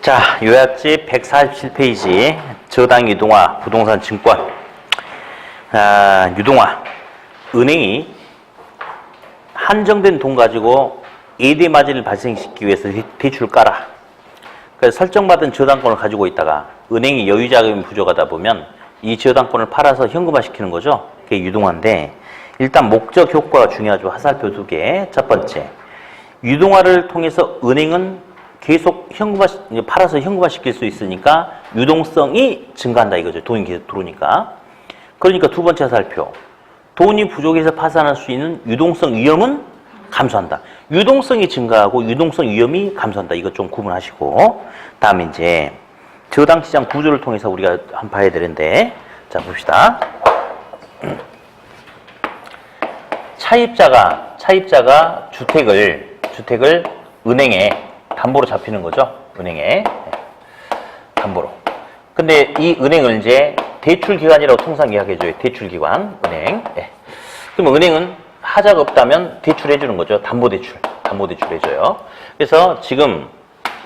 자, 요약집 147페이지 저당 유동화 부동산 증권. 유동화 은행이 한정된 돈 가지고 예대 마진을 발생시키기 위해서 대출을 깔아. 그래서 설정받은 저당권을 가지고 있다가 은행이 여유 자금이 부족하다 보면 이 저당권을 팔아서 현금화 시키는 거죠. 그게 유동화인데, 일단 목적 효과가 중요하죠. 화살표 2개. 첫 번째, 유동화를 통해서 은행은 계속 팔아서 현금화 시킬 수 있으니까 유동성이 증가한다 이거죠. 돈이 계속 들어오니까. 그러니까 두 번째 화살표, 돈이 부족해서 파산할 수 있는 유동성 위험은 감소한다. 유동성이 증가하고 유동성 위험이 감소한다. 이거 좀 구분하시고, 다음에 이제 저당시장 구조를 통해서 우리가 한번 봐야 되는데, 자 봅시다. 차입자가 주택을 은행에 담보로 잡히는 거죠. 은행에 담보로. 근데 이 은행을 이제 대출기관이라고 통상 이야기해줘요. 대출기관, 은행. 그럼 은행은 하자가 없다면 대출해주는 거죠. 담보대출 해줘요. 그래서 지금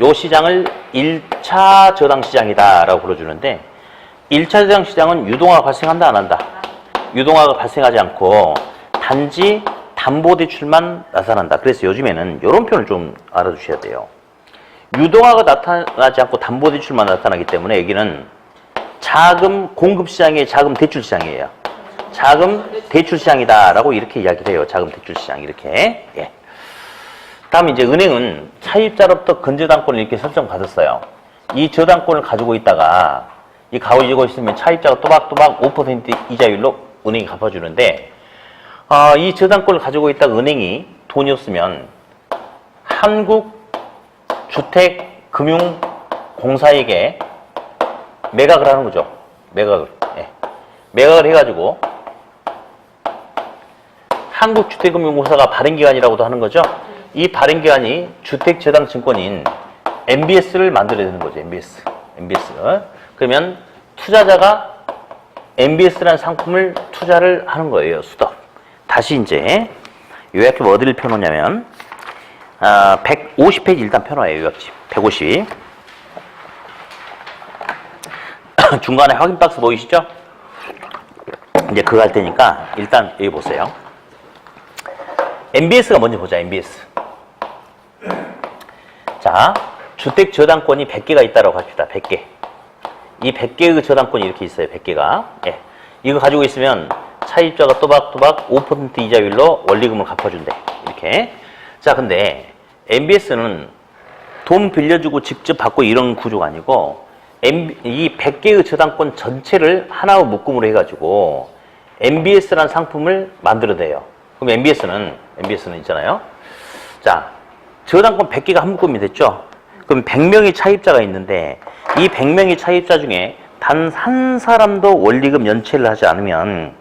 요 시장을 1차 저당시장이다라고 불러주는데, 1차 저당시장은 유동화가 발생한다, 안 한다? 유동화가 발생하지 않고 단지 담보대출만 나타난다. 그래서 요즘에는 이런 표현을 좀 알아두셔야 돼요. 유동화가 나타나지 않고 담보대출만 나타나기 때문에 여기는 자금 공급시장의 자금 대출시장이에요. 자금 대출시장이다라고 이렇게 이야기를 해요. 자금 대출시장 이렇게. 예. 다음 이제 은행은 차입자로부터 건저당권을 이렇게 설정받았어요. 이 저당권을 가지고 있다가 이 가지고 있으면 차입자가 또박또박 5% 이자율로 은행이 갚아주는데, 이 저당권을 가지고 있다가 은행이 돈이 없으면 한국주택금융공사에게 매각을 하는 거죠. 매각을. 예. 매각을 해가지고 한국주택금융공사가 발행기관이라고도 하는 거죠. 이 발행기관이 주택저당증권인 MBS를 만들어야 되는 거죠. MBS. 그러면 투자자가 MBS라는 상품을 투자를 하는 거예요. 수덕. 다시 이제 요약집 어디를 펴놓냐면 150페이지 일단 펴놔요. 요약집 150. 중간에 확인 박스 보이시죠? 이제 그거 할 테니까 일단 여기 보세요. MBS가 먼저 보자. MBS. 자, 주택 저당권이 100개가 있다고 합시다. 100개. 이 100개의 저당권이 이렇게 있어요. 100개가. 예. 이거 가지고 있으면 차입자가 또박또박 5% 이자율로 원리금을 갚아준대. 이렇게. 자, 근데 MBS는 돈 빌려주고 직접 받고 이런 구조가 아니고, 이 100개의 저당권 전체를 하나의 묶음으로 해가지고 MBS라는 상품을 만들어내요. 그럼 MBS는 있잖아요. 자, 저당권 100개가 한 묶음이 됐죠. 그럼 100명의 차입자가 있는데, 이 100명의 차입자 중에 단 한 사람도 원리금 연체를 하지 않으면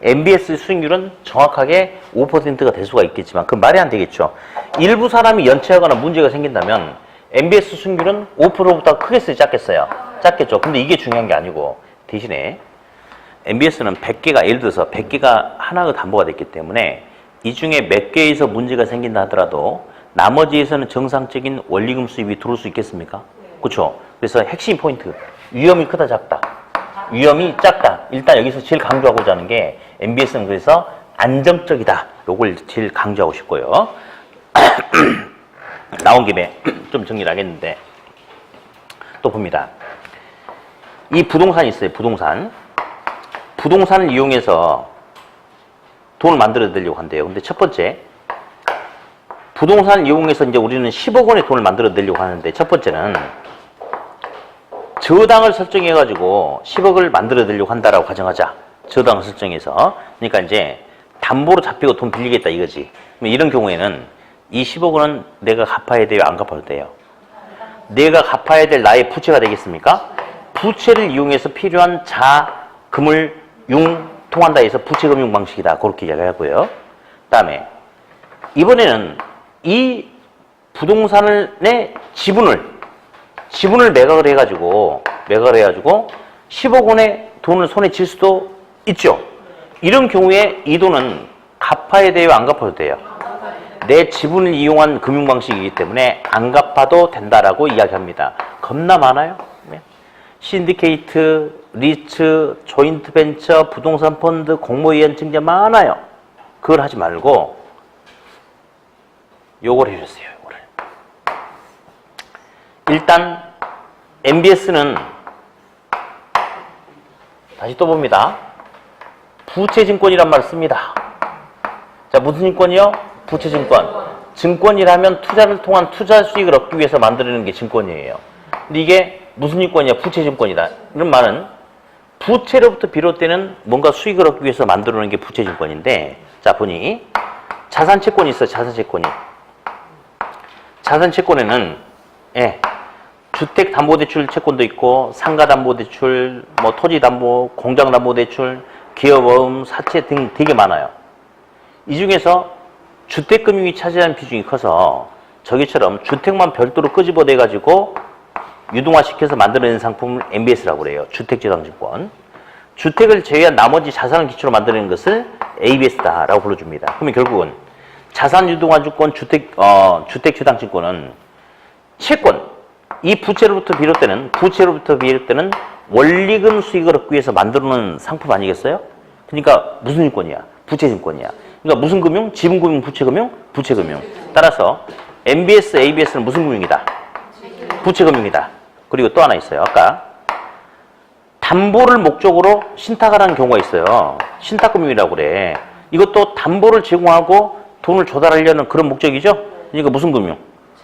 MBS 수익률은 정확하게 5%가 될 수가 있겠지만, 그건 말이 안 되겠죠. 일부 사람이 연체하거나 문제가 생긴다면 MBS 수익률은 5%보다 크겠어요, 작겠어요? 작겠죠. 근데 이게 중요한 게 아니고, 대신에 MBS는 100개가, 예를 들어서 100개가 하나가 담보가 됐기 때문에 이 중에 몇 개에서 문제가 생긴다 하더라도 나머지에서는 정상적인 원리금 수입이 들어올 수 있겠습니까? 그렇죠. 그래서 핵심 포인트, 위험이 크다 작다. 위험이 작다. 일단 여기서 제일 강조하고자 하는 게, MBS는 그래서 안정적이다. 요걸 제일 강조하고 싶고요. 나온 김에 좀 정리를 하겠는데, 또 봅니다. 이 부동산이 있어요. 부동산을 이용해서 돈을 만들어내려고 한대요. 근데 첫 번째, 부동산을 이용해서 이제 우리는 10억 원의 돈을 만들어내려고 하는데, 첫 번째는 저당을 설정해가지고 10억을 만들어내려고 한다라고 가정하자. 저당을 설정해서. 그러니까 이제 담보로 잡히고 돈 빌리겠다 이거지. 이런 경우에는 이 10억 원은 내가 갚아야 돼요? 안 갚아도 돼요? 내가 갚아야 될 나의 부채가 되겠습니까? 부채를 이용해서 필요한 자금을 융통한다 해서 부채금융 방식이다. 그렇게 이야기하고요. 그 다음에 이번에는 이 부동산의 지분을 매각을 해가지고 10억 원의 돈을 손에 쥘 수도 있죠. 이런 경우에 이 돈은 갚아야 돼요? 안 갚아도 돼요? 내 지분을 이용한 금융방식이기 때문에 안 갚아도 된다라고 이야기합니다. 겁나 많아요. 신디케이트, 리츠, 조인트 벤처, 부동산 펀드, 공모위원 증자 많아요. 그걸 하지 말고 요걸 해주세요. 요거를. 일단 MBS는 다시 또 봅니다. 부채증권이란 말을 씁니다. 자, 무슨 증권이요? 부채증권. 증권이라면 투자를 통한 투자 수익을 얻기 위해서 만들어내는 게 증권이에요. 근데 이게 무슨 증권이야? 부채증권이다. 이런 말은 부채로부터 비롯되는 뭔가 수익을 얻기 위해서 만들어내는 게 부채증권인데, 자, 보니 자산채권이 있어요. 자산채권이. 자산채권에는 주택담보대출 채권도 있고 상가담보대출, 뭐 토지담보, 공장담보대출, 기업어음, 사채 등 되게 많아요. 이 중에서 주택금융이 차지하는 비중이 커서 저기처럼 주택만 별도로 끄집어내가지고 유동화시켜서 만들어낸 상품을 MBS라고 그래요. 주택저당증권. 주택을 제외한 나머지 자산을 기초로 만드는 것을 ABS다라고 불러줍니다. 그러면 결국은 자산유동화증권, 주택저당증권은 채권, 이 부채로부터 비롯되는 원리금 수익을 얻기 위해서 만들어놓은 상품 아니겠어요? 그러니까 무슨 증권이야? 부채증권이야. 그러니까 무슨 금융? 지분금융, 부채금융? 부채금융. 따라서 MBS, ABS는 무슨 금융이다? 부채금융이다. 그리고 또 하나 있어요. 아까 담보를 목적으로 신탁을 하는 경우가 있어요. 신탁금융이라고 그래. 이것도 담보를 제공하고 돈을 조달하려는 그런 목적이죠? 그러니까 무슨 금융?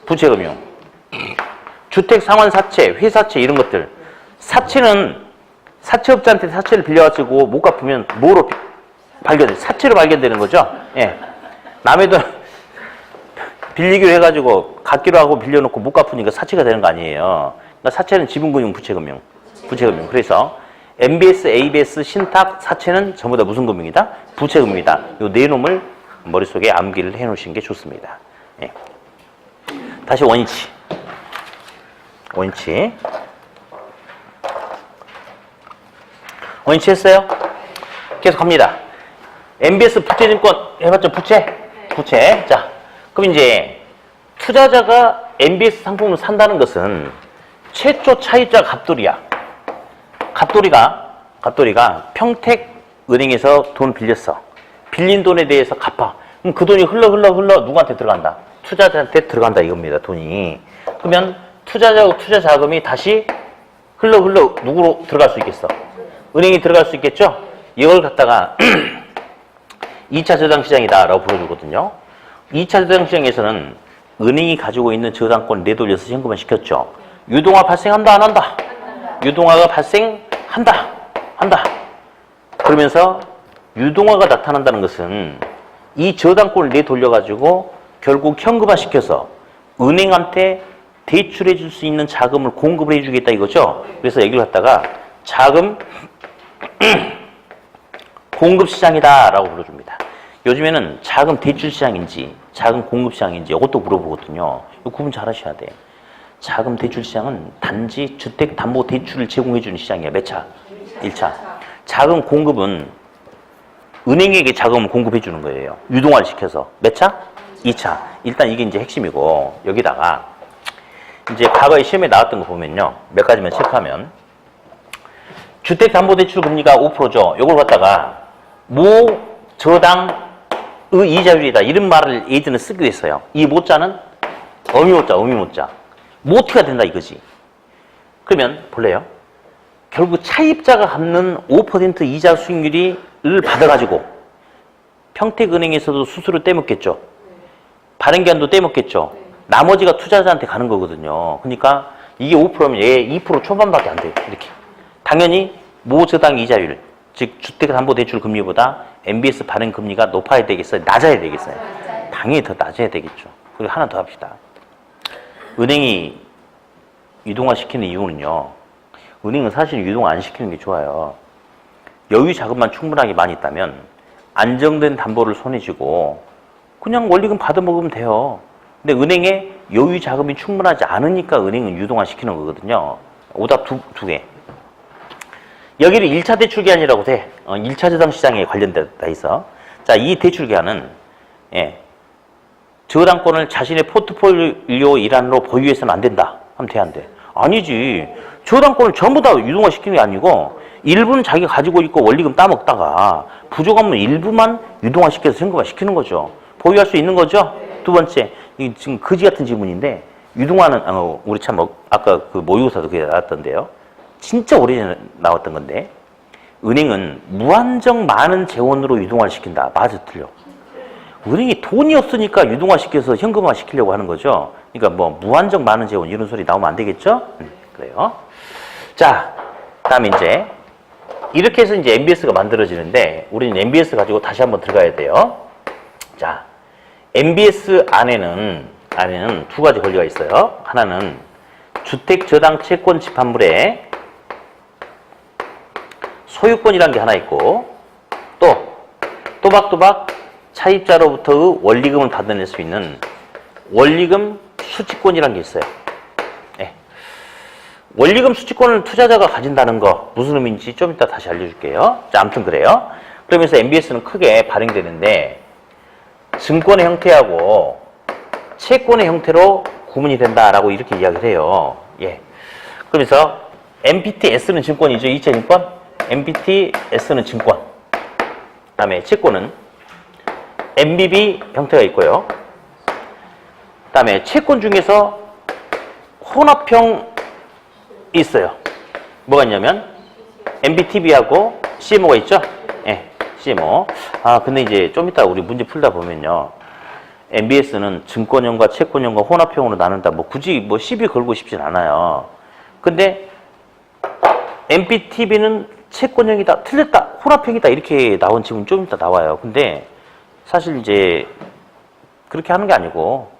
부채금융. 주택 상환사채, 회사채 이런 것들. 사채는 사채업자한테 사채를 빌려가지고 못 갚으면 뭐로 사채로 발견되는 거죠? 예. 남의 돈 빌리기로 해가지고 갚기로 하고 빌려놓고 못 갚으니까 사채가 되는 거 아니에요. 그러니까 사채는 지분금융, 부채금융. 그래서 MBS, ABS, 신탁, 사채는 전부 다 무슨 금융이다? 부채금융이다. 이 네 놈을 머릿속에 암기를 해놓으시는 게 좋습니다. 예. 다시 원위치. 원위치 했어요? 계속 갑니다. MBS 부채증권 해봤죠? 부채. 자, 그럼 이제 투자자가 MBS 상품을 산다는 것은 최초 차입자 갑돌이야. 갑돌이가 평택은행에서 돈 빌렸어. 빌린 돈에 대해서 갚아. 그럼 그 돈이 흘러 누구한테 들어간다? 투자자한테 들어간다 이겁니다. 돈이. 그러면 투자자하고 투자 자금이 다시 흘러 누구로 들어갈 수 있겠어? 은행이 들어갈 수 있겠죠? 이걸 갖다가 2차 저당시장이다라고 불러주거든요. 2차 저당시장에서는 은행이 가지고 있는 저당권을 내돌려서 현금화 시켰죠. 유동화 발생한다 안 한다? 유동화가 발생한다. 그러면서 유동화가 나타난다는 것은 이 저당권을 내돌려가지고 결국 현금화 시켜서 은행한테 대출해 줄 수 있는 자금을 공급을 해주겠다 이거죠. 그래서 여기를 갖다가 자금 공급 시장이다 라고 불러줍니다. 요즘에는 자금 대출 시장인지 자금 공급 시장인지 이것도 물어보거든요. 이거 구분 잘 하셔야 돼. 자금 대출 시장은 단지 주택담보대출을 제공해 주는 시장이야. 몇 차? 1차. 자금 공급은 은행에게 자금을 공급해 주는 거예요. 유동화를 시켜서. 몇 차? 2차. 일단 이게 이제 핵심이고, 여기다가 이제 과거에 시험에 나왔던 거 보면요. 몇 가지만 체크하면 주택담보대출 금리가 5%죠. 이걸 갖다가 모저당의 이자율이다. 이런 말을 예전에 쓰기도 했어요. 이 모자는 어미모자. 모티가 된다 이거지. 그러면 볼래요? 결국 차입자가 갚는 5% 이자 수익률을 받아가지고 평택은행에서도 수수료 떼먹겠죠. 발행기한도 떼먹겠죠. 나머지가 투자자한테 가는 거거든요. 그러니까 이게 5%면 얘 2% 초반밖에 안 돼요. 이렇게. 당연히 모저당 이자율, 즉 주택담보대출 금리보다 MBS 발행 금리가 높아야 되겠어요? 낮아야 되겠어요? 당연히 더 낮아야 되겠죠. 그리고 하나 더 합시다. 은행이 유동화 시키는 이유는요. 은행은 사실 유동화 안 시키는 게 좋아요. 여유 자금만 충분하게 많이 있다면 안정된 담보를 손에 쥐고 그냥 원리금 받아먹으면 돼요. 근데 은행에 여유 자금이 충분하지 않으니까 은행은 유동화 시키는 거거든요. 오답 두 개. 여기를 1차 대출기한이라고 돼. 1차 저당 시장에 관련돼 있어. 자, 이 대출기한은 저당권을 자신의 포트폴리오 일환으로 보유해서는 안 된다. 하면 돼, 안 돼? 아니지. 저당권을 전부 다 유동화시키는 게 아니고 일부는 자기가 가지고 있고 원리금 따먹다가 부족하면 일부만 유동화시켜서 현금화 시키는 거죠. 보유할 수 있는 거죠. 두 번째, 이 지금 거지 같은 지문인데 유동화는 우리 참 아까 그 모의고사도 그게 나왔던데요. 진짜 오래전에 나왔던 건데 은행은 무한정 많은 재원으로 유동화를 시킨다. 맞아, 틀려. 은행이 돈이 없으니까 유동화시켜서 현금화 시키려고 하는 거죠. 그러니까 뭐 무한정 많은 재원 이런 소리 나오면 안 되겠죠? 그래요. 자, 다음에 이제 이렇게 해서 이제 MBS가 만들어지는데 우리는 MBS 가지고 다시 한번 들어가야 돼요. 자, MBS 안에는 두 가지 권리가 있어요. 하나는 주택저당 채권 집합물의 소유권이라는 게 하나 있고 또 또박또박 차입자로부터의 원리금을 받아낼 수 있는 원리금 수취권이라는 게 있어요. 네. 원리금 수취권을 투자자가 가진다는 거 무슨 의미인지 좀 이따 다시 알려줄게요. 자, 아무튼 그래요. 그러면서 MBS는 크게 발행되는데 증권의 형태하고 채권의 형태로 구분이 된다라고 이렇게 이야기를 해요. 예. 그러면서 MBTS는 증권이죠. 이체증권. MBTS는 증권. 그다음에 채권은 MBB 형태가 있고요. 그다음에 채권 중에서 혼합형이 있어요. 뭐가 있냐면 MBTB하고 CMO가 있죠. 예, CMO. 근데 이제 좀 이따 우리 문제 풀다 보면요. MBS는 증권형과 채권형과 혼합형으로 나눈다. 뭐 굳이 뭐 시비 걸고 싶진 않아요. 근데 MBTB는 채권형이다, 틀렸다, 혼합형이다 이렇게 나온 지문 좀 이따 나와요. 근데 사실 이제 그렇게 하는 게 아니고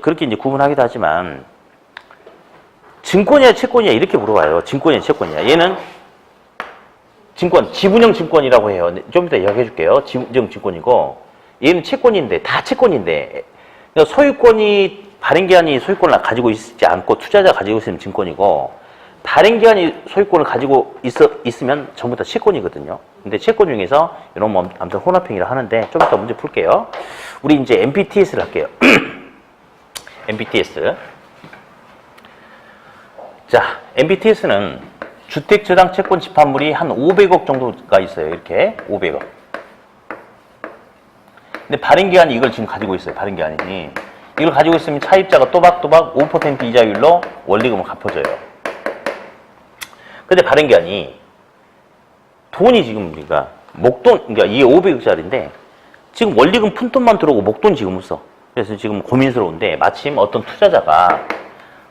그렇게 이제 구분하기도 하지만 증권이야 채권이야 이렇게 물어봐요. 증권이야 채권이야. 얘는 증권, 지분형 증권이라고 해요. 좀 이따 이야기해 줄게요. 지분형 증권이고 얘는 채권인데 다 채권인데 그러니까 소유권이 발행기한이 소유권을 가지고 있지 않고 투자자가 가지고 있으면 증권이고 발행기한이 소유권을 가지고 있으면 전부 다 채권이거든요. 근데 채권 중에서 이런 뭐 아무튼 혼합형이라 하는데 좀 이따 문제 풀게요. 우리 이제 MBTS를 할게요. MBTS. 자, MBTS는 주택저당 채권 집합물이 한 500억 정도가 있어요. 이렇게 500억. 근데 발행기한이 이걸 지금 가지고 있어요. 발행기한이. 이걸 가지고 있으면 차입자가 또박또박 5% 이자율로 원리금을 갚아줘요. 근데 발행기한이 돈이 지금 그러니까 목돈 그러니까 이게 500억짜리인데 지금 원리금 푼돈만 들어오고 목돈 지금 없어. 그래서 지금 고민스러운데 마침 어떤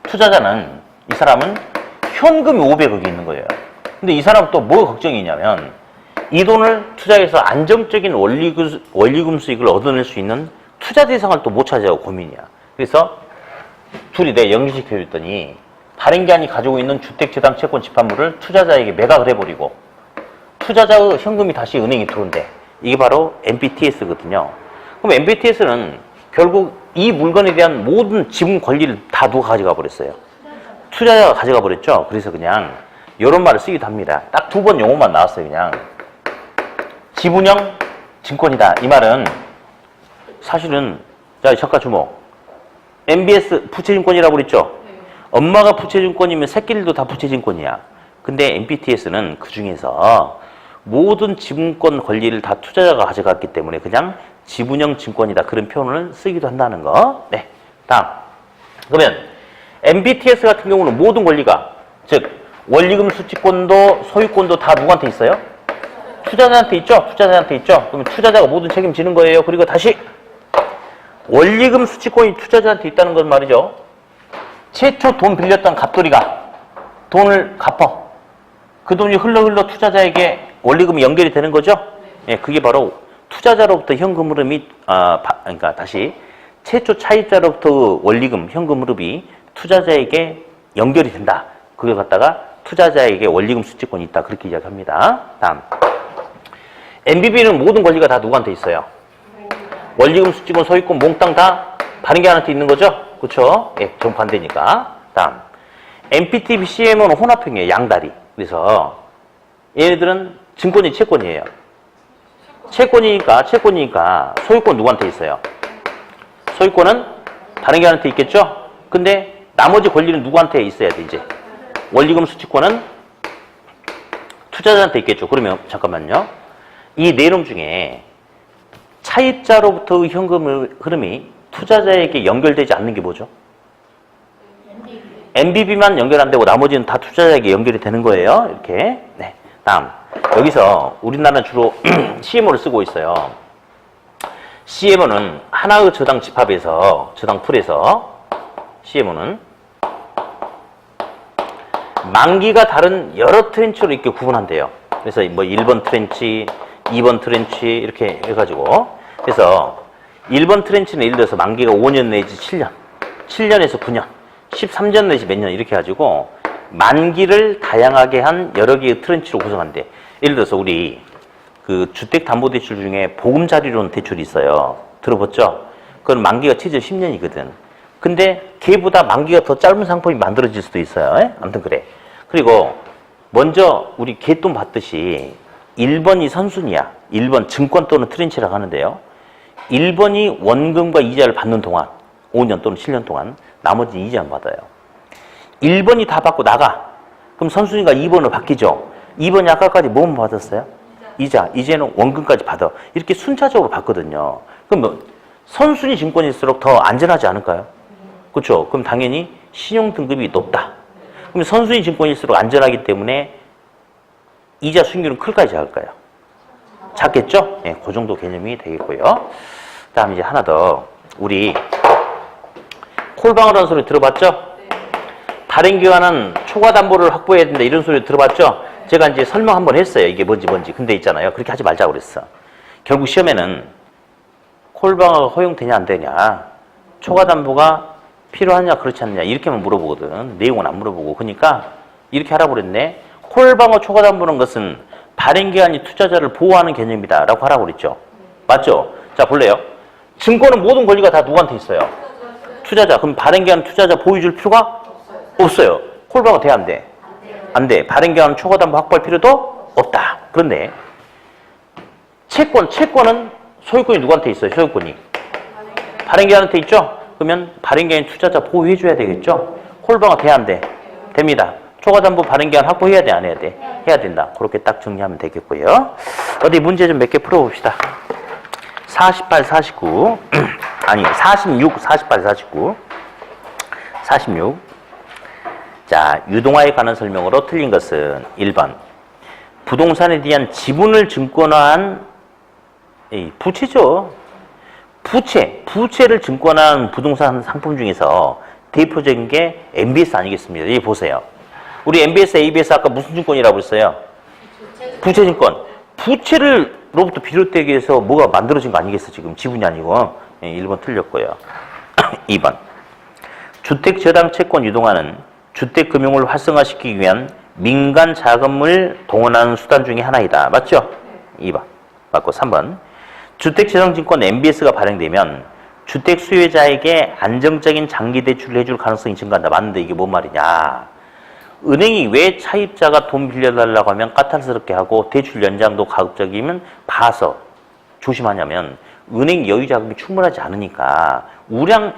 투자자는 이 사람은 현금이 500억이 있는 거예요. 근데 이 사람은 또 뭐가 걱정이냐면 이 돈을 투자해서 안정적인 원리금 수익을 얻어낼 수 있는 투자 대상을 또 못 찾아고 고민이야. 그래서 둘이 내가 연결시켜줬더니 발행기한이 가지고 있는 주택저당 채권 집합물을 투자자에게 매각을 해버리고 투자자의 현금이 다시 은행에 들어온대. 이게 바로 MBTS거든요. 그럼 MBTS는 결국 이 물건에 대한 모든 지분 권리를 다 누가 가져가 버렸어요? 투자자가 가져가 버렸죠. 그래서 그냥 이런 말을 쓰기도 합니다. 딱 두 번 용어만 나왔어요. 그냥 지분형 증권이다. 이 말은 사실은 자 잠깐 주목. MBS 부채증권이라고 그랬죠. 엄마가 부채증권이면 새끼들도 다 부채증권이야. 근데 MBTS는 그 중에서 모든 지분권 권리를 다 투자자가 가져갔기 때문에 그냥 지분형 증권이다. 그런 표현을 쓰기도 한다는 거. 네. 다음. 그러면 MBTS 같은 경우는 모든 권리가 즉 원리금 수취권도 소유권도 다 누구한테 있어요? 투자자한테 있죠? 투자자한테 있죠? 그러면 투자자가 모든 책임지는 거예요. 그리고 다시 원리금 수취권이 투자자한테 있다는 건 말이죠. 최초 돈 빌렸던 갑돌이가 돈을 갚아. 그 돈이 흘러 투자자에게 원리금이 연결이 되는 거죠? 예, 그게 바로 투자자로부터 현금 흐름이 그러니까 다시 최초 차입자로부터 원리금 현금 흐름이 투자자에게 연결이 된다. 그걸 갖다가 투자자에게 원리금 수취권이 있다. 그렇게 이야기합니다. 다음. MBB는 모든 권리가 다 누구한테 있어요? 원리금 수취권 소유권 몽땅 다 발행기한한테 있는 거죠? 그렇죠? 예, 정반대니까. 다음. MPT, BCM은 혼합형이에요. 양다리. 그래서 얘네들은 증권이 채권이에요. 채권이니까 소유권 누구한테 있어요? 소유권은 발행기관한테 있겠죠? 근데 나머지 권리는 누구한테 있어야 돼, 이제? 원리금 수취권은 투자자한테 있겠죠. 그러면 잠깐만요. 이 내용 중에 차입자로부터의 현금 흐름이 투자자에게 연결되지 않는 게 뭐죠? MBB만 연결 안 되고 나머지는 다 투자자에게 연결이 되는 거예요. 이렇게. 네. 다음. 여기서 우리나라는 주로 CMO를 쓰고 있어요. CMO는 하나의 저당 집합에서, 저당 풀에서 CMO는 만기가 다른 여러 트렌치로 이렇게 구분한대요. 그래서 뭐 1번 트렌치, 2번 트렌치 이렇게 해가지고 그래서 1번 트렌치는 예를 들어서 만기가 5년 내지 7년, 7년에서 9년, 13년 내지 몇 년 이렇게 해가지고 만기를 다양하게 한 여러 개의 트렌치로 구성한대. 예를 들어서 우리 그 주택담보대출 중에 보금자리론 대출이 있어요. 들어봤죠? 그건 만기가 최저 10년이거든. 근데 걔보다 만기가 더 짧은 상품이 만들어질 수도 있어요. 에? 아무튼 그래. 그리고 먼저 우리 개돈 받듯이 1번이 선순위야. 1번 증권 또는 트렌치라고 하는데요. 1번이 원금과 이자를 받는 동안 5년 또는 7년 동안 나머지 이자만 받아요. 1번이 다 받고 나가. 그럼 선순위가 2번으로 바뀌죠. 2번이 아까까지 뭐만 받았어요? 이자. 이제는 원금까지 받아. 이렇게 순차적으로 받거든요. 그럼 뭐 선순위 증권일수록 더 안전하지 않을까요? 그렇죠? 그럼 당연히 신용 등급이 높다. 그럼 선순위 증권일수록 안전하기 때문에 이자 수익률은 클까요, 작을까요? 작겠죠? 예, 그 정도 개념이 되겠고요. 다음 이제 하나 더. 우리 콜방어라는 소리 들어봤죠? 발행기관은 초과 담보를 확보해야 된다 이런 소리 들어봤죠? 제가 이제 설명 한번 했어요. 이게 뭔지. 근데 있잖아요. 그렇게 하지 말자고 그랬어. 결국 시험에는 콜방어가 허용되냐 안 되냐, 초과 담보가 필요하냐 그렇지 않느냐 이렇게만 물어보거든. 내용은 안 물어보고. 그러니까 이렇게 하라고 그랬네. 콜방어 초과 담보는 것은 발행기관이 투자자를 보호하는 개념이다 라고 하라고 그랬죠. 맞죠? 자 볼래요? 증권은 모든 권리가 다 누구한테 있어요? 투자자. 그럼 발행기관 투자자 보호해줄 필요가 없어요. 콜방어 돼 안 돼? 안 돼. 발행기관 초과 담보 확보할 필요도 없다. 그런데 채권은 소유권이 누구한테 있어요? 소유권이 발행기관한테 있죠? 그러면 발행기관 투자자 보호해줘야 되겠죠? 콜방어 돼 안 돼? 됩니다. 초과담보 발행기간 확보해야 돼, 안 해야 돼? 해야 된다. 그렇게 딱 정리하면 되겠고요. 어디 문제 좀 몇 개 풀어봅시다. 48, 49 아니 46, 48, 49 46. 자, 유동화에 관한 설명으로 틀린 것은 1번 부동산에 대한 지분을 증권화한 부채죠. 부채를 증권화한 부동산 상품 중에서 대표적인 게 MBS 아니겠습니까? 여기 보세요. 우리 MBS, ABS 아까 무슨 증권이라고 했어요? 부채증권. 부채를로부터 비롯되기 위해서 뭐가 만들어진 거 아니겠어? 지금 지분이 아니고. 1번 틀렸고요. 2번. 주택저당 채권 유동화는 주택금융을 활성화시키기 위한 민간 자금을 동원하는 수단 중에 하나이다. 맞죠? 2번. 맞고 3번. 주택저당증권 MBS가 발행되면 주택 수요자에게 안정적인 장기 대출을 해줄 가능성이 증가한다. 맞는데 이게 뭔 말이냐? 은행이 왜 차입자가 돈 빌려달라고 하면 까탈스럽게 하고 대출 연장도 가급적이면 봐서 조심하냐면 은행 여유 자금이 충분하지 않으니까 우량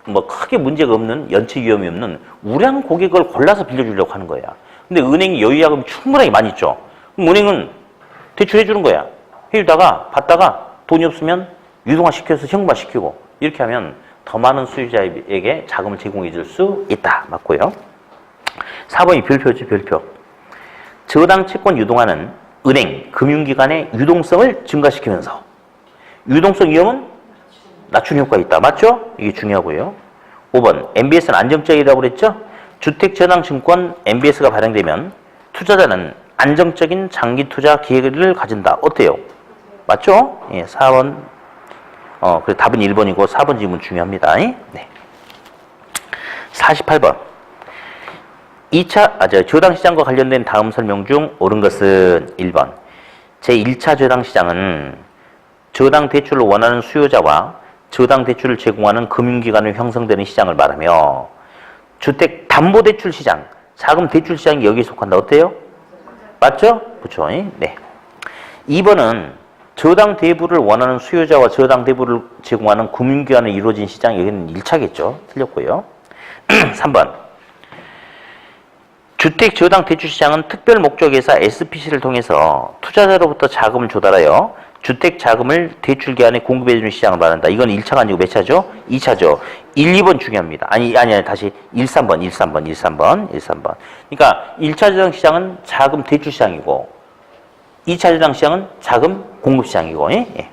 뭐 크게 문제가 없는 연체 위험이 없는 우량 고객을 골라서 빌려주려고 하는 거야. 근데 은행이 여유 자금이 충분하게 많이 있죠. 그럼 은행은 대출해 주는 거야. 해주다가 받다가 돈이 없으면 유동화 시켜서 현금화 시키고 이렇게 하면 더 많은 수요자에게 자금을 제공해 줄 수 있다. 맞고요. 4번이 별표죠, 별표. 저당 채권 유동화는 은행, 금융기관의 유동성을 증가시키면서 유동성 위험은 낮추는 효과가 있다. 맞죠? 이게 중요하고요. 5번, MBS는 안정적이라고 그랬죠? 주택저당증권 MBS가 발행되면 투자자는 안정적인 장기 투자 기회를 가진다. 어때요? 맞죠? 예, 4번. 그래서 답은 1번이고 4번 질문 중요합니다. 네. 48번. 저당시장과 관련된 다음 설명 중 옳은 것은 1번. 제1차 저당시장은 저당 대출을 원하는 수요자와 저당 대출을 제공하는 금융기관을 형성되는 시장을 말하며 주택담보대출 시장, 자금대출 시장이 여기에 속한다. 어때요? 맞죠? 그렇죠? 네. 2번은 저당 대부를 원하는 수요자와 저당 대부를 제공하는 금융기관에 이루어진 시장, 여기는 1차겠죠. 틀렸고요. 3번. 주택 저당 대출 시장은 특별 목적회사 SPC를 통해서 투자자로부터 자금을 조달하여 주택 자금을 대출 기관에 공급해주는 시장을 말한다. 이건 1차가 아니고 몇 차죠? 2차죠. 1, 2번 중요합니다. 아니, 다시 1, 3번. 그러니까 1차 저당 시장은 자금 대출 시장이고 2차 저당 시장은 자금 공급 시장이고. 예.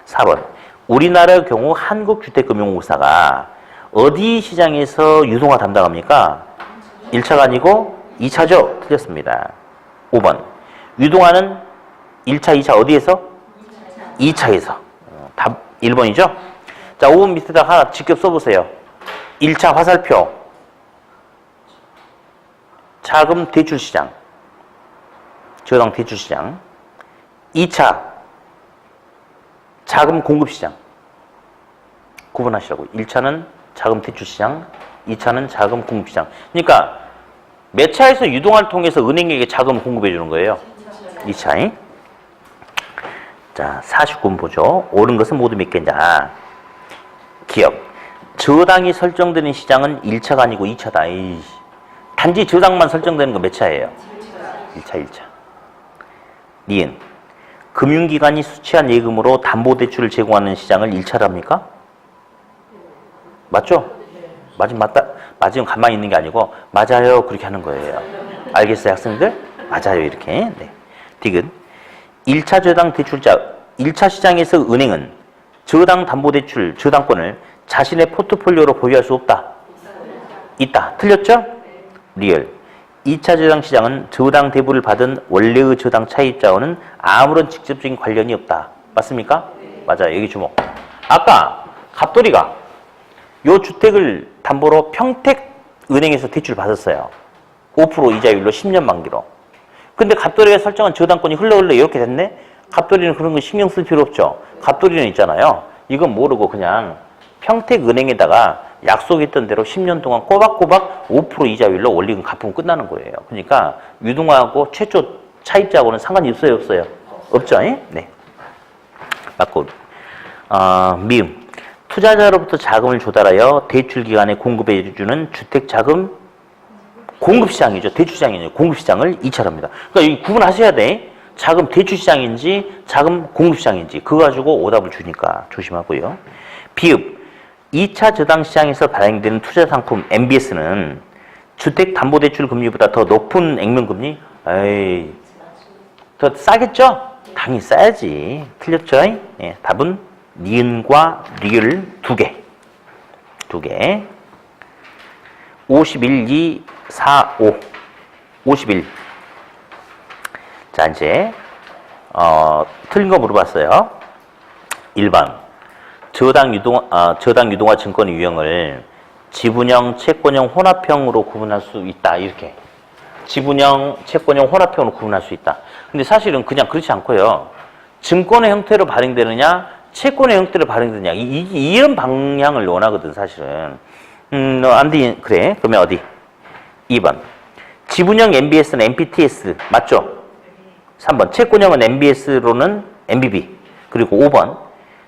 4번. 우리나라의 경우 한국주택금융공사가 어디 시장에서 유동화 담당합니까? 1차가 아니고 2차죠. 틀렸습니다. 5번. 유동화는 1차, 2차 어디에서? 2차에서. 답 1번이죠? 자, 5번 밑에다 하나 직접 써보세요. 1차 화살표. 자금 대출 시장. 저당 대출 시장. 2차 자금 공급 시장. 구분하시라고. 1차는 자금 대출 시장, 2차는 자금 공급 시장. 그러니까 몇 차에서 유동화를 통해서 은행에게 자금을 공급해 주는 거예요? 2차. 자, 49번 보죠. 옳은 것은 모두 몇 개냐? 기억. 저당이 설정되는 시장은 1차가 아니고 2차다. 에이씨. 단지 저당만 설정되는 거 몇 차예요? 1차. 니은. 금융기관이 수취한 예금으로 담보대출을 제공하는 시장을 1차랍니까? 맞죠? 맞으면 가만히 있는 게 아니고 맞아요 그렇게 하는 거예요. 알겠어요 학생들? 맞아요 이렇게. 네. 디귿. 1차 저당 대출자 1차 시장에서 은행은 저당 담보대출 저당권을 자신의 포트폴리오로 보유할 수 없다. 있다. 틀렸죠? 리얼. 2차 저당 시장은 저당 대부를 받은 원래의 저당 차입자와는 아무런 직접적인 관련이 없다. 맞습니까? 맞아요. 여기 주목. 아까 갑돌이가 요 주택을 담보로 평택은행에서 대출 받았어요. 5% 이자율로 10년 만기로. 근데 갑돌이가 설정한 저당권이 흘러 이렇게 됐네? 갑돌이는 그런 거 신경 쓸 필요 없죠. 갑돌이는 있잖아요. 이건 모르고 그냥 평택은행에다가 약속했던 대로 10년 동안 꼬박꼬박 5% 이자율로 원리금 갚으면 끝나는 거예요. 그러니까 유동화하고 최초 차입자하고는 상관이 있어요, 없어요? 없죠? 네. 맞고. 미음. 투자자로부터 자금을 조달하여 대출기관에 공급해주는 주택자금 공급시장이죠. 대출시장이 아니고 공급시장을 2차랍니다. 그러니까 여기 구분하셔야 돼. 자금 대출시장인지 자금 공급시장인지 그거 가지고 오답을 주니까 조심하고요. 비읍. 2차 저당시장에서 발행되는 투자상품 MBS는 주택담보대출 금리보다 더 높은 액면금리? 에이, 더 싸겠죠? 당연히 싸야지. 틀렸죠? 예, 답은 니은과 리을 두 개. 51, 2, 4, 5. 51. 자, 이제, 틀린 거 물어봤어요. 1번. 저당 유동화 증권의 유형을 지분형, 채권형, 혼합형으로 구분할 수 있다. 이렇게. 지분형, 채권형, 혼합형으로 구분할 수 있다. 근데 사실은 그냥 그렇지 않고요. 증권의 형태로 발행되느냐, 채권의 형태로 발행되느냐. 이런 방향을 원하거든, 사실은. 안 돼. 그래. 그러면 어디? 2번. 지분형 MBS는 MPTS. 맞죠? 3번. 채권형은 MBS로는 MBB. 그리고 5번.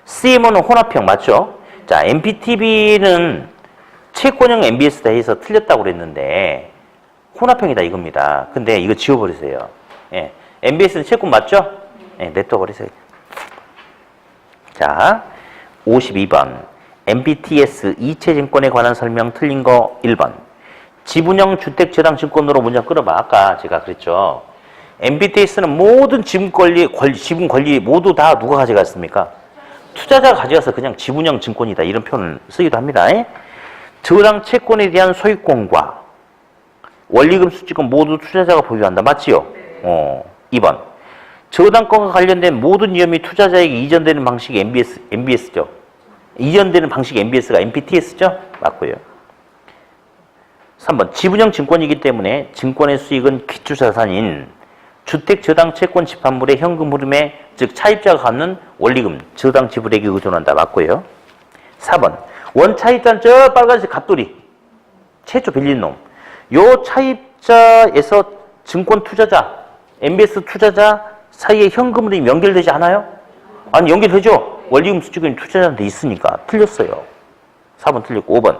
CMO는 혼합형. 맞죠? 자, MPTB는 채권형 MBS다 해서 틀렸다고 그랬는데, 혼합형이다 이겁니다. 근데 이거 지워버리세요. 예. MBS는 채권 맞죠? 예, 냅둬버리세요. 자, 52번. MBTS 이체증권에 관한 설명 틀린 거 1번. 지분형 주택저당증권으로 문장 끌어봐. 아까 제가 그랬죠. MBTS는 모든 지분 권리 모두 다 누가 가져갔습니까? 투자자가 가져가서 그냥 지분형 증권이다. 이런 표현을 쓰기도 합니다. 저당 채권에 대한 소유권과 원리금 수익권 모두 투자자가 보유한다. 맞지요? 2번. 저당권과 관련된 모든 위험이 투자자에게 이전되는 방식이 MBS죠. 이전되는 방식이 MBS가 MPTS죠? 맞고요. 3번. 지분형 증권이기 때문에 증권의 수익은 기초자산인 주택저당 채권 집합물의 현금 흐름에 즉 차입자가 갖는 원리금, 저당 지불액에 의존한다. 맞고요. 4번. 원차입자는 저 빨간색 갑돌이. 최초 빌린 놈. 요 차입자에서 증권 투자자, MBS 투자자 사이에 현금 흐름이 연결되지 않아요? 아니, 연결되죠? 원리금 수취권이 투자자한테 있으니까. 틀렸어요. 4번 틀렸고, 5번.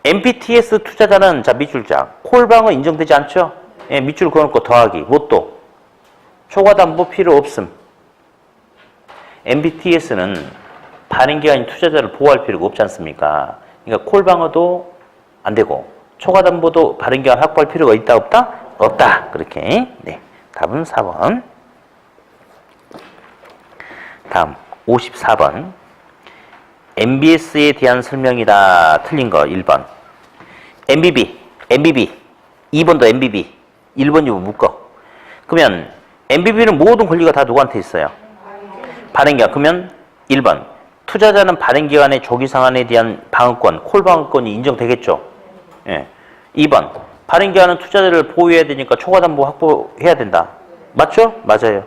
MPTS 투자자는, 자, 밑줄자. 콜방은 인정되지 않죠? 예, 밑줄 그어놓고 더하기. 뭣도? 초과담보 필요 없음. MPTS는 발행기관인 투자자를 보호할 필요가 없지 않습니까? 그러니까 콜방어도 안 되고, 초과담보도 발행기관 확보할 필요가 있다, 없다? 없다. 그렇게. 네. 답은 4번. 다음, 54번. MBS에 대한 설명이다. 틀린 거 1번. MBB. 2번도 MBB. 1번, 2번 묶어. 그러면 MBB는 모든 권리가 다 누구한테 있어요? 발행기관. 그러면 1번. 투자자는 발행기관의 조기상환에 대한 방어권, 콜방어권이 인정되겠죠? 예. 2번. 발행기관은 투자자를 보호해야 되니까 초과담보 확보해야 된다. 맞죠? 맞아요.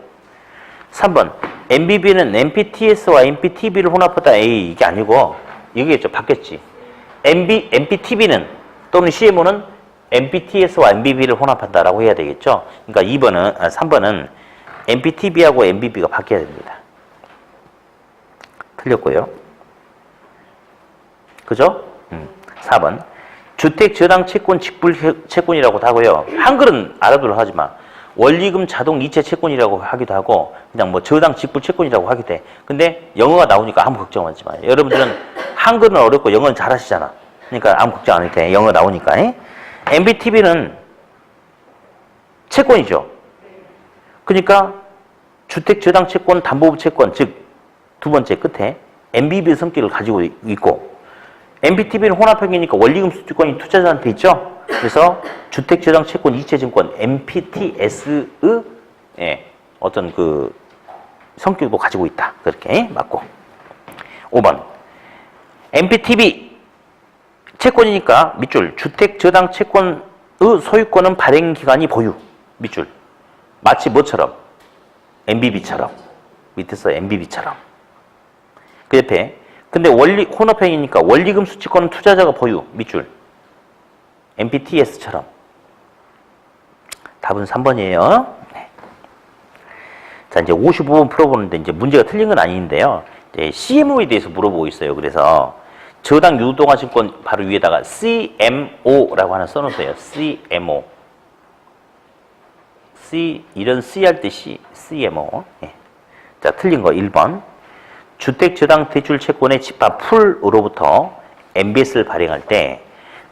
3번. MBB는 MPTS와 MPTB를 혼합하다. 에이, 이게 아니고, 이게겠죠. 바뀌었지. MPTB는, 또는 CMO는 MPTS와 MBB를 혼합한다라고 해야 되겠죠. 그러니까 3번은 MPTB하고 MBB가 바뀌어야 됩니다. 틀렸고요. 그죠? 4번. 주택 저당 채권 직불 채권이라고도 하고요. 한글은 알아두려 하지 마. 원리금 자동 이체 채권이라고 하기도 하고, 그냥 뭐 저당 직불 채권이라고 하기도 해. 근데 영어가 나오니까 아무 걱정하지 마요. 여러분들은 한글은 어렵고 영어는 잘하시잖아. 그러니까 아무 걱정 안 해도 돼. 영어 나오니까. MBTB는 채권이죠. 그러니까 주택 저당 채권, 담보부 채권, 즉 두 번째 끝에 MBB 성격을 가지고 있고, MPTB는 혼합형이니까 원리금 수취권이 투자자한테 있죠. 그래서 주택 저당 채권 이체증권 MPTS의 어떤 그 성격도 가지고 있다. 그렇게 맞고. 5번. MPTB 채권이니까 밑줄 주택 저당 채권의 소유권은 발행기관이 보유. 밑줄. 마치 뭐처럼? MBB처럼. 밑에서 MBB처럼. 그 옆에 근데 혼합형이니까 원리금 수취권은 투자자가 보유. 밑줄. MPTS처럼. 답은 3번이에요. 네. 자, 이제 55번 풀어보는데 이제 문제가 틀린 건 아닌데요. 이제 CMO에 대해서 물어보고 있어요. 그래서 저당 유동화증권 바로 위에다가 CMO라고 하나 써놓으세요. CMO. 이런 C 할 때 CMO. 네. 자, 틀린 거 1번. 주택 저당 대출 채권의 집합 풀으로부터 MBS를 발행할 때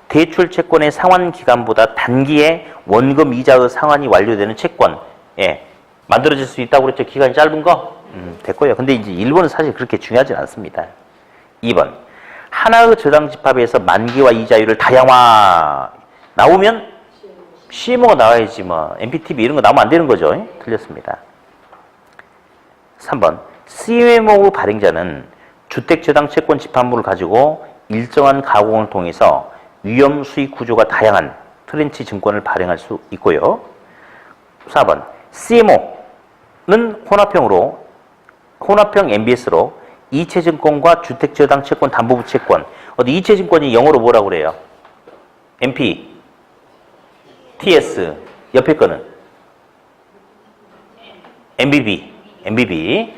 대출 채권의 상환 기간보다 단기에 원금 이자의 상환이 완료되는 채권, 만들어질 수 있다고 그랬죠. 기간이 짧은 거? 됐고요. 근데 이제 1번은 사실 그렇게 중요하진 않습니다. 2번. 하나의 저당 집합에서 만기와 이자율을 다양화. 나오면 CMO가 나와야지 뭐. MPTB 이런 거 나오면 안 되는 거죠. 틀렸습니다. 3번. CMO 발행자는 주택 저당 채권 집합물을 가지고 일정한 가공을 통해서 위험 수익 구조가 다양한 트렌치 증권을 발행할 수 있고요. 4번. CMO는 혼합형 MBS로 이체증권과 주택 저당 채권 담보부 채권. 어디 이체증권이 영어로 뭐라고 그래요? MP, TS. 옆에 거는 MBB.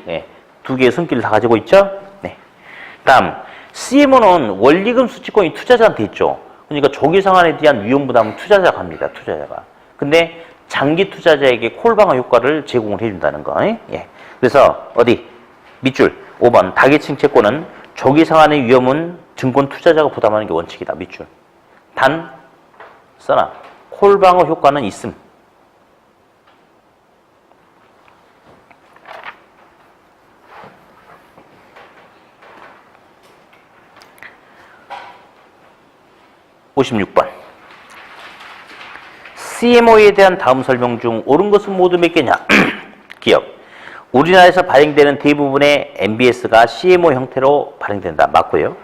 네. 두 개의 손길을 다 가지고 있죠? 네. 다음, CMO는 원리금 수취권이 투자자한테 있죠. 그러니까 조기상환에 대한 위험 부담은 투자자가 합니다. 투자자가. 근데 장기 투자자에게 콜방어 효과를 제공을 해준다는 거. 예. 그래서 어디? 밑줄 5번. 다계층 채권은 조기상환의 위험은 증권 투자자가 부담하는 게 원칙이다. 밑줄. 단, 써놔. 콜방어 효과는 있음. (56번) CMO에 대한 다음 설명 중 옳은 것은 모두 몇 개냐? 기억. 우리나라에서 발행되는 대부분의 MBS가 CMO 형태로 발행된다. 맞고요.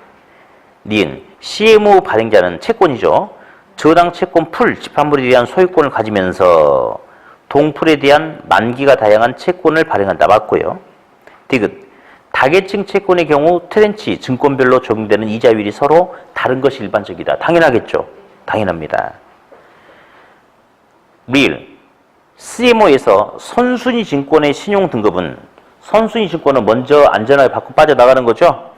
니은. CMO 발행자는 채권이죠. 저당 채권 풀 집합물에 대한 소유권을 가지면서 동풀에 대한 만기가 다양한 채권을 발행한다. 맞고요. 디귿. 다계층 채권의 경우 트렌치, 증권별로 적용되는 이자율이 서로 다른 것이 일반적이다. 당연하겠죠. 당연합니다. 리을. CMO에서 선순위 증권의 신용 등급은 선순위 증권은 먼저 안전하게 받고 빠져나가는 거죠.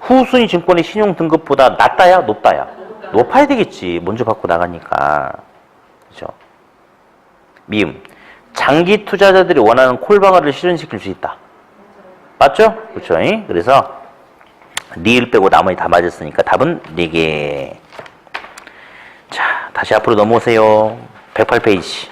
후순위 증권이 신용 등급보다 낮다야, 높다야? 높아야 되겠지. 먼저 받고 나가니까. 그죠? 미음. 장기 투자자들이 원하는 콜방어를 실현시킬 수 있다. 맞죠? 그렇죠? 그래서 리을 빼고 나머지 다 맞았으니까 답은 4개. 자, 다시 앞으로 넘어오세요. 108페이지.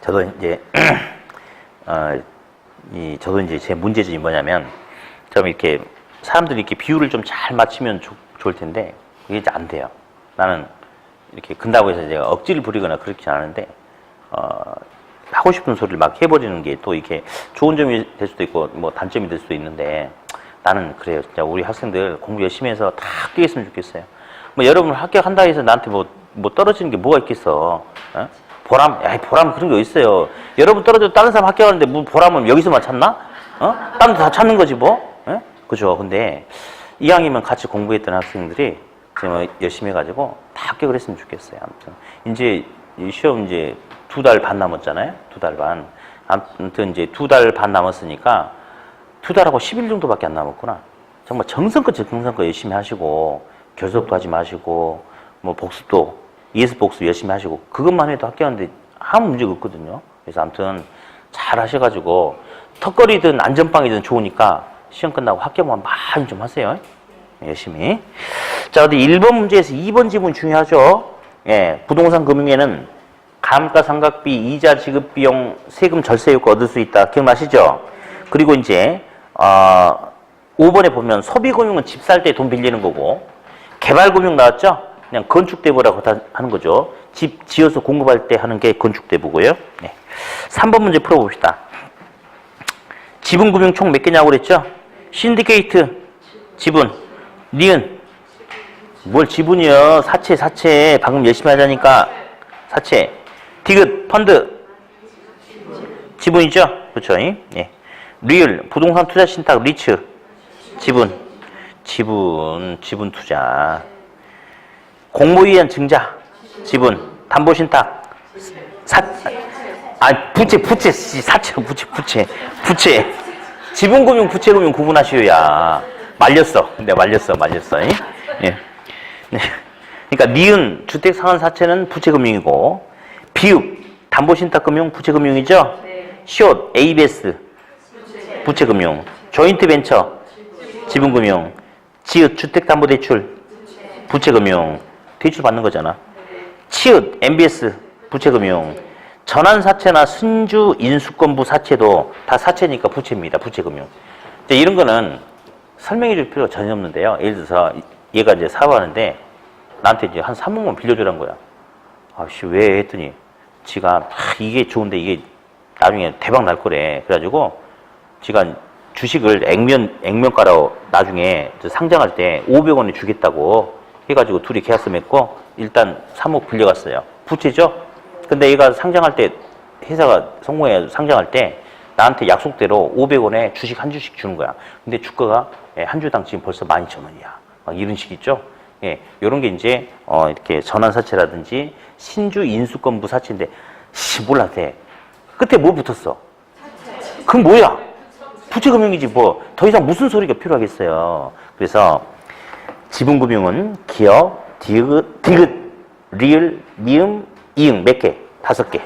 저도 이제 저도 이제 제 문제점이 뭐냐면 좀 이렇게 사람들이 이렇게 비율을 좀 잘 맞추면 좋을 텐데 그게 이제 안 돼요. 나는 이렇게 근다고 해서 제가 억지를 부리거나 그렇지 않은데 하고 싶은 소리를 막 해버리는 게 또 이렇게 좋은 점이 될 수도 있고 뭐 단점이 될 수도 있는데 나는 그래요. 진짜 우리 학생들 공부 열심히 해서 다 합격했으면 좋겠어요. 뭐 여러분 합격한다 해서 나한테 뭐 떨어지는 게 뭐가 있겠어? 어? 보람? 야, 보람 그런 게 어딨어요. 여러분 떨어져도 다른 사람 합격하는데 뭐 보람은 여기서만 찾나? 다른 데 다 찾는 거지 뭐? 예? 그죠? 근데 이왕이면 같이 공부했던 학생들이 지금 열심히 해가지고 다 합격을 했으면 좋겠어요. 아무튼 이제 시험 이제 2달 반 남았잖아요. 2달 반. 아무튼 이제 2달 반 남았으니까 2달하고 10일 정도밖에 안 남았구나. 정말 정성껏 열심히 하시고 결석도 하지 마시고 뭐 복습도 ES 복습 열심히 하시고 그것만 해도 합격하는데 아무 문제가 없거든요. 그래서 아무튼 잘 하셔가지고 턱걸이든 안전빵이든 좋으니까 시험 끝나고 합격만 많이 좀 하세요. 열심히. 자, 어디 1번 문제에서 2번 지문 중요하죠. 예, 부동산 금융에는 감가상각비, 이자 지급 비용, 세금 절세 효과 얻을 수 있다. 기억나시죠? 그리고 이제 5번에 보면 소비금융은 집 살 때 돈 빌리는 거고 개발금융 나왔죠? 그냥 건축대부라고 하는 거죠. 집 지어서 공급할 때 하는 게 건축대부고요. 네. 3번 문제 풀어봅시다. 지분금융 총 몇 개냐고 그랬죠? 신디케이트, 지분, 니은. 뭘 지분이요? 사채. 방금 열심히 하자니까. 사채. 디귿, 펀드. 지분이죠? 그렇죠? 예. 리을, 부동산 투자 신탁, 리츠. 지분 투자. 공모에 의한 증자, 지분, 담보 신탁, 부채, 부채. 지분금융, 부채금융 구분하시오야. 말렸어. 예. 네. 그러니까 니은, 주택상환사채는 부채금융이고, 비읍, 담보신탁금융, 부채금융이죠? 네. 숏, ABS, 부채금융, 조인트벤처, 지분금융, 지읒, 주택담보대출, 부채금융, 대출 받는 거잖아. 치읓, MBS, 부채금융, 전환사채나 순주 인수권부 사채도 다 사채니까 부채입니다. 부채금융. 이제 이런 거는 설명해 줄 필요가 전혀 없는데요. 예를 들어서 얘가 이제 사업하는데 나한테 이제 한 3억만 빌려주라는 거야. 아씨, 왜? 했더니 지가 이게 좋은데 이게 나중에 대박 날 거래. 그래가지고 지가 주식을 액면가로 나중에 상장할 때 500원에 주겠다고 해가지고 둘이 계약서 맺고 일단 3억 빌려갔어요. 부채죠? 근데 얘가 상장할 때 회사가 성공해 상장할 때 나한테 약속대로 500원에 주식 한 주씩 주는 거야. 근데 주가가 한 주당 지금 벌써 12,000원이야. 막 이런 식 있죠? 예, 요런 게 이제 이렇게 전환사채라든지 신주 인수권부 사채인데 몰라 돼. 끝에 뭐 붙었어? 그건 뭐야? 부채금융이지 뭐. 더 이상 무슨 소리가 필요하겠어요. 그래서 지분금융은 기업, 디귿, 리을, 미음, 이응 몇 개? 5개.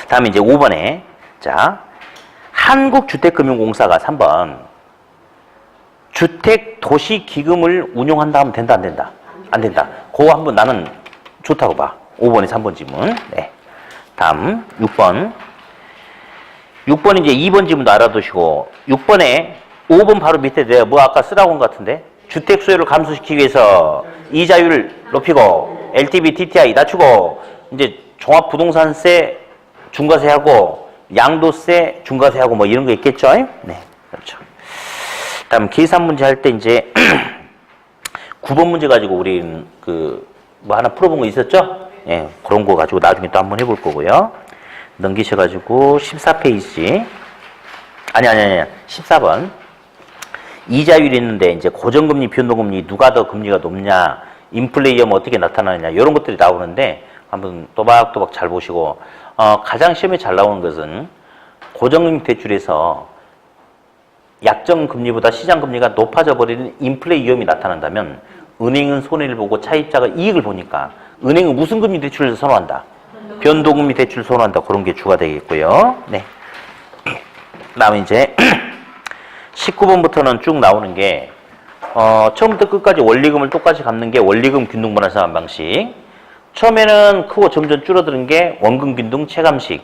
다음에 이제 5번에 자 한국주택금융공사가 3번 주택도시기금을 운용한다 하면 된다 안 된다? 안 된다. 그거 한번 나는 좋다고 봐. 5번에 3번 지문. 네. 다음 6번. 6번 이제 2번 지문도 알아두시고 6번에 5번 바로 밑에 내가 뭐 아까 쓰라고 한 것 같은데 주택 수요를 감소시키기 위해서 이자율 높이고 LTV, DTI 낮추고 이제 종합부동산세 중과세하고 양도세 중과세하고 뭐 이런 거 있겠죠? 네, 그렇죠. 다음 계산 문제 할 때 이제 9번 문제 가지고 우리 뭐 하나 풀어본 거 있었죠? 예, 그런 거 가지고 나중에 또 한번 해볼 거고요. 넘기셔가지고 14페이지 아니 14번 이자율이 있는데 이제 고정금리, 변동금리 누가 더 금리가 높냐, 인플레이어면 어떻게 나타나느냐 이런 것들이 나오는데 한번 또박또박 잘 보시고 가장 시험에 잘 나오는 것은 고정금리 대출에서 약정금리보다 시장금리가 높아져 버리는 인플레 위험이 나타난다면 은행은 손해를 보고 차입자가 이익을 보니까 은행은 무슨 금리 대출을 선호한다? 변동금리 대출을 선호한다. 그런 게 주가 되겠고요. 네. 그다음에 이제 19번부터는 쭉 나오는 게 처음부터 끝까지 원리금을 똑같이 갚는 게 원리금 균등 분할상환 방식. 처음에는 크고 점점 줄어드는 게 원금 균등 체감식.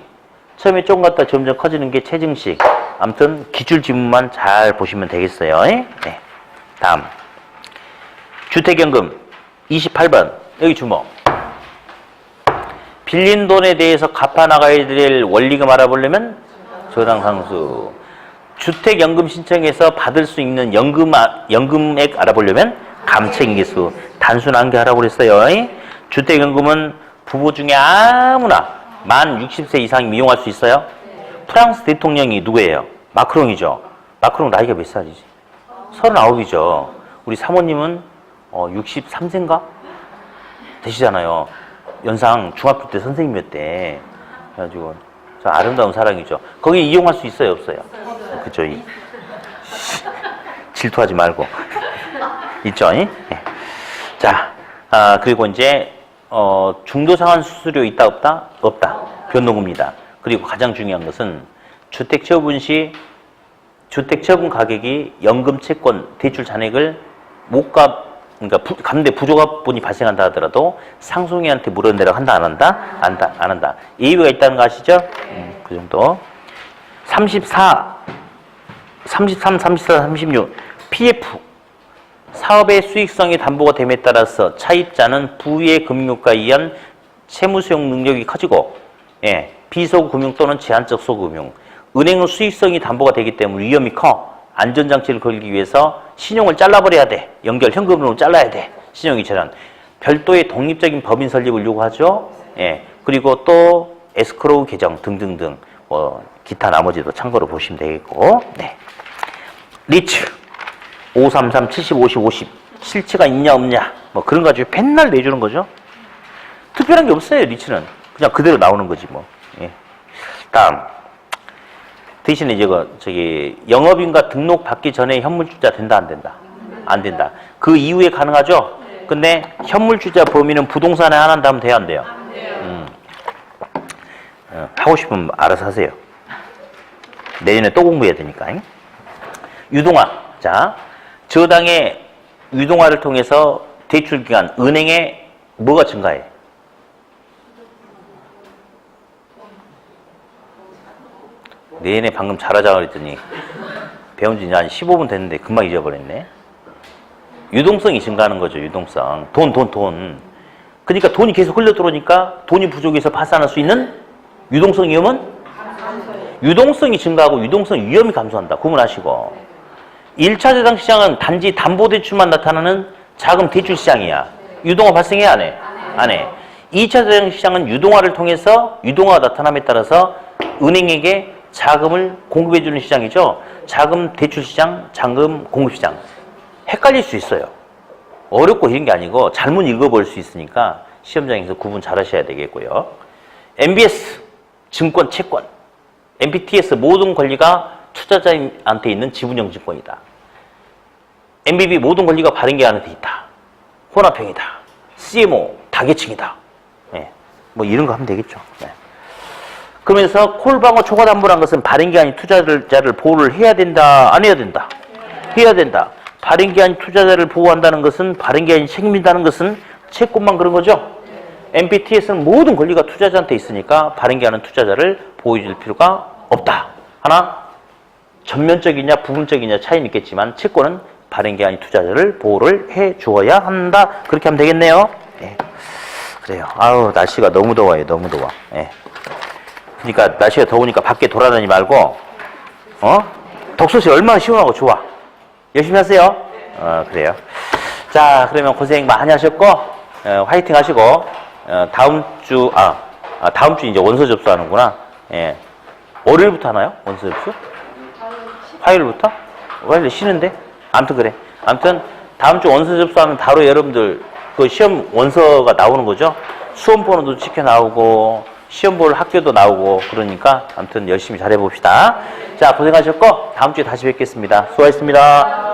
처음에 조금 갔다 점점 커지는 게 체증식. 아무튼 기출 지문만 잘 보시면 되겠어요. 네. 다음 주택연금 28번 여기 주목. 빌린 돈에 대해서 갚아 나가야 될 원리금 알아보려면 저당상수. 주택연금 신청해서 받을 수 있는 연금액 알아보려면 감책인계수. 단순한 게 하라고 그랬어요. 주택연금은 부부 중에 아무나 만 60세 이상 이용할 수 있어요? 프랑스 대통령이 누구예요? 마크롱이죠. 마크롱 나이가 몇 살이지? 39이죠. 우리 사모님은 63세인가? 되시잖아요. 연상 중학교 때 선생님이었대. 그래가지고 저 아름다운 사랑이죠. 거기 이용할 수 있어요? 없어요? 그죠? 질투하지 말고. 있죠? 네. 자, 그리고 이제 중도상환 수수료 있다 없다? 없다. 변동금리다. 그리고 가장 중요한 것은 주택처분 시 주택처분 가격이 연금 채권 대출 잔액을 못 그러니까 갚는데 부족합분이 발생한다 하더라도 상속인한테 물어내라고 한다 안 한다? 안 한다. 예외가 있다는 거 아시죠? 그 정도. 33, 34, 36 PF 사업의 수익성이 담보가 됨에 따라서 차입자는 부의 금융효과에 의한 채무수용 능력이 커지고 비소금융 또는 제한적 소금융. 은행은 수익성이 담보가 되기 때문에 위험이 커. 안전장치를 걸기 위해서 신용을 잘라버려야 돼. 연결 현금으로 잘라야 돼. 신용이처럼. 별도의 독립적인 법인 설립을 요구하죠. 그리고 또 에스크로우 계정 등등등 기타 나머지도 참고로 보시면 되겠고. 네. 리츠 533, 70, 50, 50 실체가 있냐 없냐 뭐 그런 거 가지고 맨날 내주는 거죠. 특별한 게 없어요. 리츠는 그냥 그대로 나오는 거지 뭐. 다음 대신에 저기 영업인과 등록 받기 전에 현물주자 된다 안 된다? 안 된다. 그 이후에 가능하죠? 근데 현물주자 범위는 부동산에 한한다 하면 돼요 안 돼요? 하고 싶으면 알아서 하세요. 내년에 또 공부해야 되니까. 유동화. 자, 저당의 유동화를 통해서 대출기간 은행에 뭐가 증가해? 내내 방금 잘하자고 그랬더니 배운 지 한 15분 됐는데 금방 잊어버렸네. 유동성이 증가하는 거죠. 유동성. 돈. 그러니까 돈이 계속 흘러 들어오니까 돈이 부족해서 파산할 수 있는 유동성 위험은? 유동성이 증가하고 유동성 위험이 감소한다. 구분하시고. 1차 저당 시장은 단지 담보대출만 나타나는 자금 대출 시장이야. 유동화 발생해 안 해? 안 해. 2차 저당 시장은 유동화를 통해서 유동화가 나타남에 따라서 은행에게 자금을 공급해주는 시장이죠. 자금 대출 시장, 자금 공급 시장. 헷갈릴 수 있어요. 어렵고 이런 게 아니고 잘못 읽어볼 수 있으니까 시험장에서 구분 잘 하셔야 되겠고요. MBS, 증권, 채권. MBTS 모든 권리가 투자자한테 있는 지분형 증권이다. MBB 모든 권리가 발행기한테 있다. 혼합형이다. CMO 다계층이다. 뭐 이런 거 하면 되겠죠. 그러면서 콜방어 초과담보란 것은 발행기한이 투자자를 보호를 해야 된다, 안 해야 된다? 해야 된다. 발행기한이 투자자를 보호한다는 것은 발행기한이 책임진다는 것은 채권만 그런 거죠. MBTS는 모든 권리가 투자자한테 있으니까 발행기한은 투자자를 보호해줄 필요가 없다. 하나 전면적이냐 부분적이냐 차이는 있겠지만 채권은 발행기한이 투자자를 보호를 해 주어야 한다. 그렇게 하면 되겠네요. 그래요. 아우 날씨가 너무 더워요. 너무 더워. 그러니까 날씨가 더우니까 밖에 돌아다니지 말고 독서실 얼마나 시원하고 좋아. 열심히 하세요. 그래요. 자, 그러면 고생 많이 하셨고 화이팅 하시고 다음 주 이제 원서 접수하는구나. 월요일부터 하나요? 원서 접수? 화요일부터? 화요일 쉬는데? 아무튼 그래. 아무튼 다음 주 원서 접수하면 바로 여러분들 그 시험 원서가 나오는 거죠. 수험 번호도 찍혀 나오고 시험 볼 학교도 나오고 그러니까 아무튼 열심히 잘해 봅시다. 자, 고생하셨고 다음 주에 다시 뵙겠습니다. 수고하셨습니다.